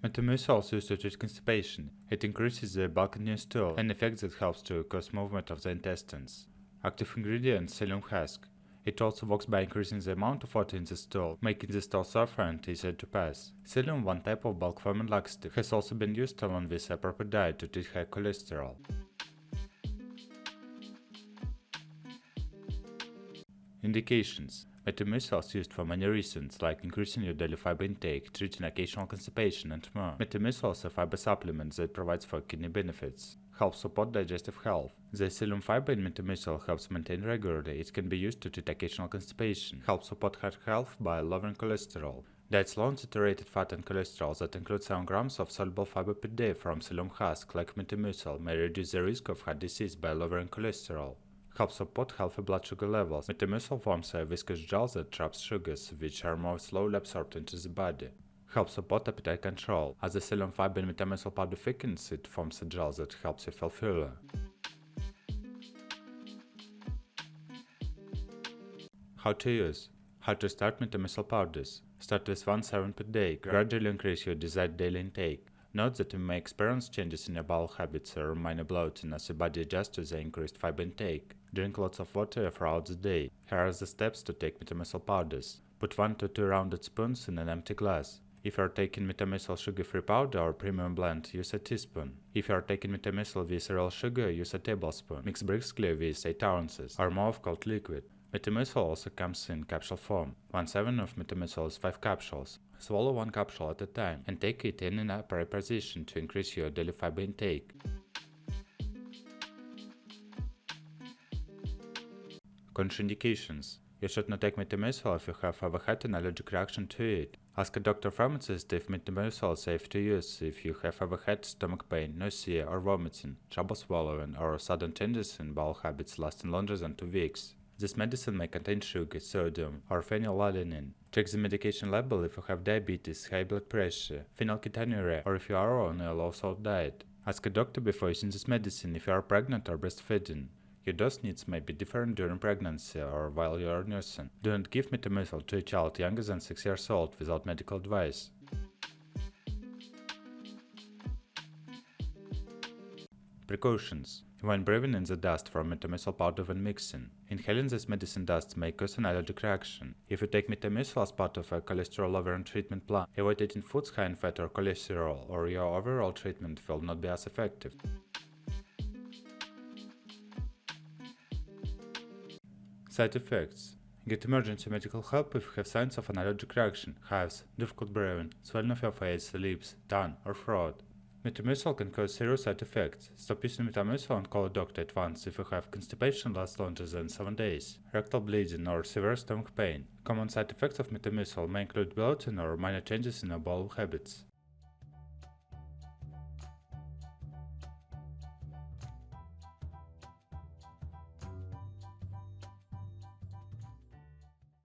Metamucil is used to treat constipation. It increases the bulk in your stool, an effect that helps to cause movement of the intestines. Active ingredient psyllium husk. It also works by increasing the amount of water in the stool, making the stool softer and easier to pass. Psyllium, one type of bulk forming laxative, has also been used along with a proper diet to treat high cholesterol. Indications. Metamucil is used for many reasons, like increasing your daily fiber intake, treating occasional constipation, and more. Metamucil is a fiber supplement that provides for kidney benefits. Helps support digestive health. The psyllium fiber in Metamucil helps maintain regularly. It can be used to treat occasional constipation. Helps support heart health by lowering cholesterol. Diets low in saturated fat and cholesterol that include 7 grams of soluble fiber per day from psyllium husk, like Metamucil, may reduce the risk of heart disease by lowering cholesterol. Helps support healthy blood sugar levels. Metamucil forms a viscous gel that traps sugars, which are more slowly absorbed into the body. Helps support appetite control. As the psyllium fiber in Metamucil powder thickens, it forms a gel that helps you feel fuller. How to use. How to start Metamucil powders. Start with 1 serving per day. Gradually increase your desired daily intake. Note that you may experience changes in your bowel habits or minor bloating as your body adjusts to the increased fiber intake. Drink lots of water throughout the day. Here are the steps to take Metamucil powders. Put 1 to 2 rounded spoons in an empty glass. If you are taking Metamucil sugar-free powder or premium blend, use a teaspoon. If you are taking Metamucil with real sugar, use a tablespoon. Mix briskly with 8 ounces or more of cold liquid. Metamucil also comes in capsule form. 1 serving of Metamucil is 5 capsules. Swallow 1 capsule at a time and take it in an upright position to increase your daily fiber intake. Contraindications. You should not take Metamucil if you have ever had an allergic reaction to it. Ask a doctor or pharmacist if Metamucil is safe to use if you have ever had stomach pain, nausea or vomiting, trouble swallowing, or sudden changes in bowel habits lasting longer than 2 weeks. This medicine may contain sugar, sodium, or phenylalanine. Check the medication label if you have diabetes, high blood pressure, phenylketonuria, or if you are on a low-salt diet. Ask a doctor before using this medicine if you are pregnant or breastfeeding. Your dose needs may be different during pregnancy or while you are nursing. Do not give Metamucil to a child younger than 6 years old without medical advice. Precautions. When breathing in the dust from Metamucil powder when mixing. Inhaling this medicine dust may cause an allergic reaction. If you take Metamucil as part of a cholesterol-lowering treatment plan, avoid eating foods high in fat or cholesterol, or your overall treatment will not be as effective. Side effects. Get emergency medical help if you have signs of an allergic reaction, hives, difficult breathing, swelling of your face, lips, tongue, or throat. Metamucil can cause serious side effects. Stop using Metamucil and call a doctor at once if you have constipation lasts longer than 7 days, rectal bleeding, or severe stomach pain. Common side effects of Metamucil may include bloating or minor changes in your bowel habits.